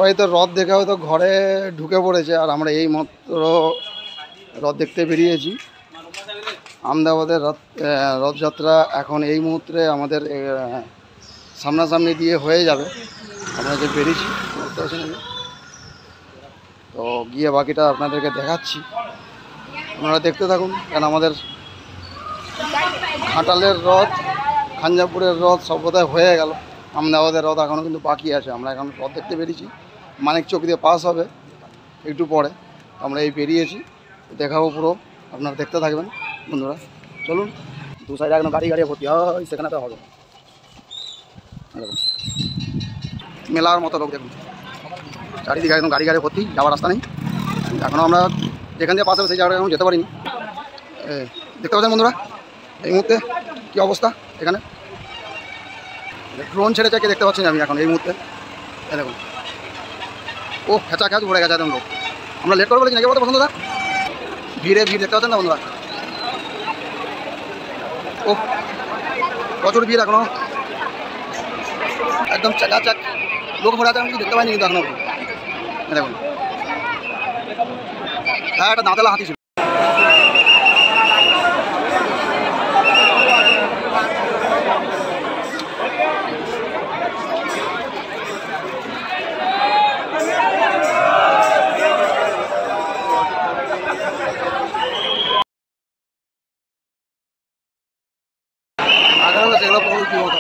সবাই তো রথ দেখে হয়তো ঘরে ঢুকে পড়েছে, আর আমরা এই মাত্র রথ দেখতে বেরিয়েছি। আহমেদাবাদের রথযাত্রা এখন এই মুহূর্তে আমাদের সামনাসামনি দিয়ে হয়ে যাবে। আমরা যে বেরিয়েছি বুঝতে পারছেন, তো গিয়ে বাকিটা আপনাদেরকে দেখাচ্ছি, আপনারা দেখতে থাকুন। কারণ আমাদের ঘাটালের রথ, খাঞ্জাপুরের রথ সব বোধহয় হয়ে গেল, আহমেদাবাদের রথ এখনও কিন্তু বাকি আছে। আমরা এখন রথ দেখতে বেরিয়েছি, মানিকচক দিয়ে পাস হবে একটু পরে। আমরা এই বেরিয়েছি, দেখাবো পুরো, আপনারা দেখতে থাকবেন বন্ধুরা। চলুন, দু সাইডে একদম গাড়ি ভর্তি হয়, সেখানে তো হবে মেলার মতো লোক। দেখুন চারিদিকে একদম গাড়ি ভর্তি, যাওয়ার রাস্তা নেই। এখনও আমরা যেখান দিয়ে পাস হবে সেই জায়গাটা এখন যেতে পারিনি। দেখতে পাচ্ছেন বন্ধুরা এই মুহূর্তে কী অবস্থা এখানে। ড্রোন ছেড়েছে, কে দেখতে পাচ্ছেন আমি এখন এই মুহূর্তে। দেখুন ও খেঁচা ঘুরে গেছে একদম লোক। আমরা লেট করে বলেছি নাকি বলতে বন্ধুরা, ভিড় দেখতে পাচ্ছেন না বন্ধুরা। ও প্রচুর ভিড় এখনো, একদম চাক লোক ভরে আছে। আমি দেখতে পাইনি কিন্তু এখনো। দেখুন হ্যাঁ, একটা দাঁতলা হাতি ছিল। সেগুলো বহু কি মতো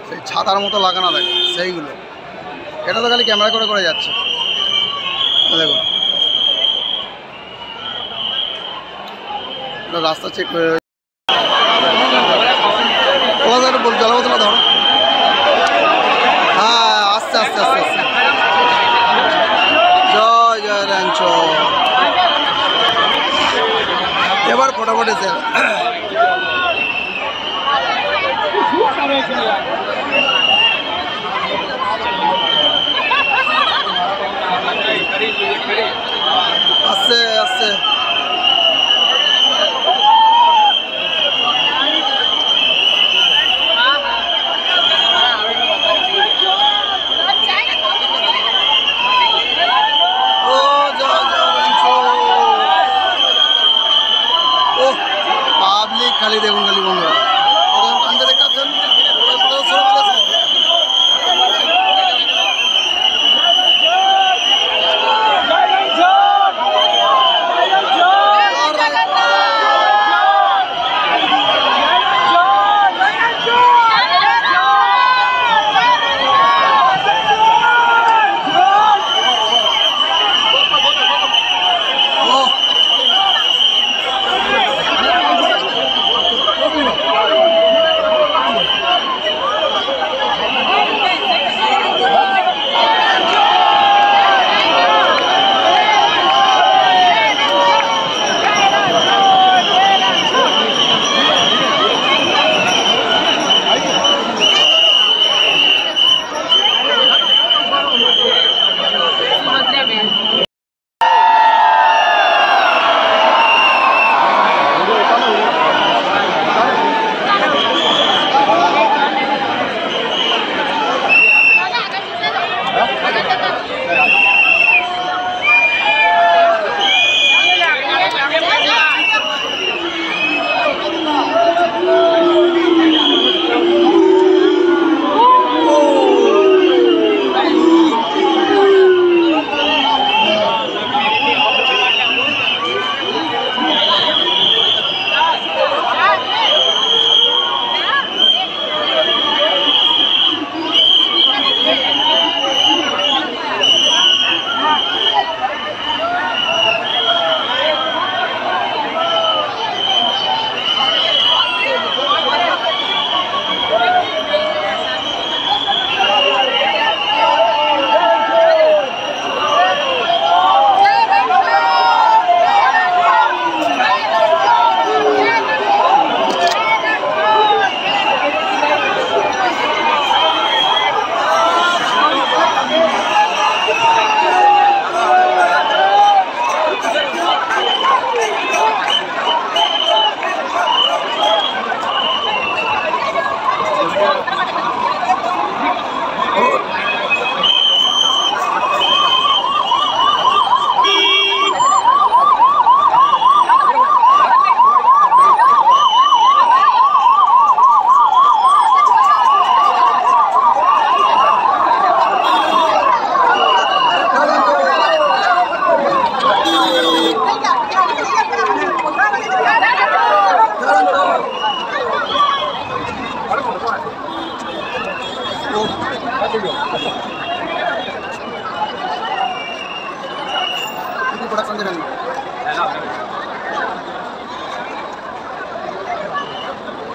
সেই ছাতার মতো লাগানো থাকে সেইগুলো। এটা তো খালি ক্যামেরা করে যাচ্ছে। দেখুন রাস্তা চেক করে জল বোতল ধরো। হ্যাঁ আস্তে আস্তে আস্তে আস্তে। জয় জয় র্যাঞ্চ। এবার ফটাফট এসে আস্তে আস্তে। পাবলিক খালি দেখুন, খালি বন্ধুরা কান্দে দেখতে পাচ্ছেন।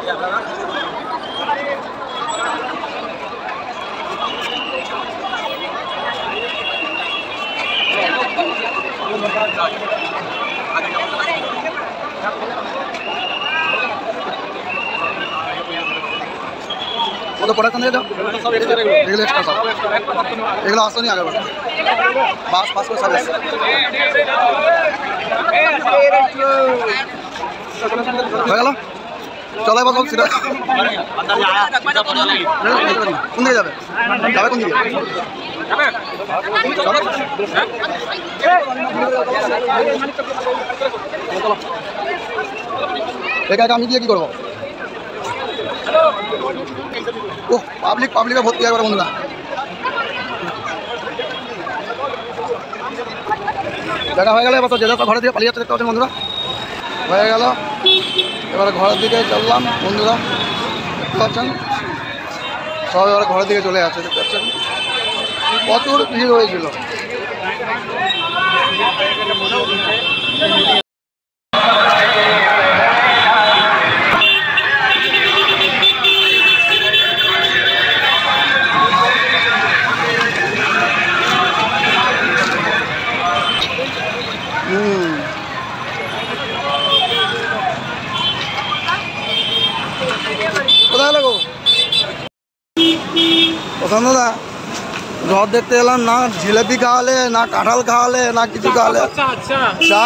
वो तो प्रोडक्शन दे दो एগুলো এক্সট্রা সব এগুলো আসনি আগে বাস বাস করে সার্ভিস হয়ে গেল চলো এবার সব সিধা কোন দিকে যাবে যাবে কোন দিকে একা একা আমি গিয়ে কি করবো ও পাবলিকে ভর্তি একবার বন্ধুরা দেখা হয়ে গেলে এবার যে যার ঘরে দিকে পালিয়ে যাচ্ছে দেখতে পাচ্ছেন বন্ধুরা হয়ে গেল এবার ঘরের দিকে চললাম বন্ধুরা দেখতে পাচ্ছেন সব এবার ঘরের দিকে চলে যাচ্ছে দেখতে পাচ্ছেন প্রচুর ভিড় হয়েছিল কোথায় লাগো পছন্দ না রথ দেখতে এলাম না জিলেপি খাওয়ালে না কাঁঠাল খাওয়ালে না কিছু খাওয়ালে চা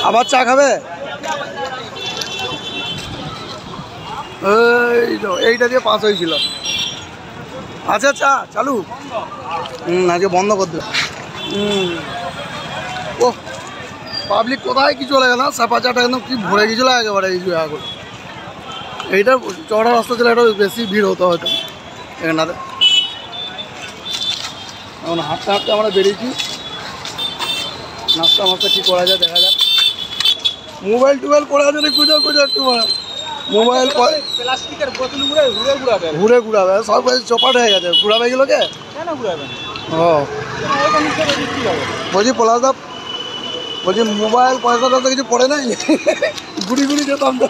আবার চা খাবে এই তো এইটা দিয়ে পাস হয়েছিল আচ্ছা চা চালু আজকে বন্ধ করতে ও পাবলিক কোথায় কি চলে গেল সাপাচাটা একদম কি ভরে গেছিল একেবারে এই জায়গাগুলো এইটা চড়া রাস্তা ছিল এটা বেশি ভিড় হতো হয়তো এখানটাতে এখন হাঁটতে হাঁটতে আমরা বেরিয়েছি নাস্তা মাস্তা কী করা যায় দেখা যাক মোবাইল টোবাইল পড়ে আছে না খুঁজো একটু মোবাইল প্লাস্টিকের বোতল ঘুরে ঘুরাবে সব চপাট হয়ে গেছে ঘুরাবে এগুলোকে কেন ঘুরাবে ও বলছি পলাশদা বলছি মোবাইল পয়সা টয়সা কিছু পড়ে নাই ঘুরি যেতাম তো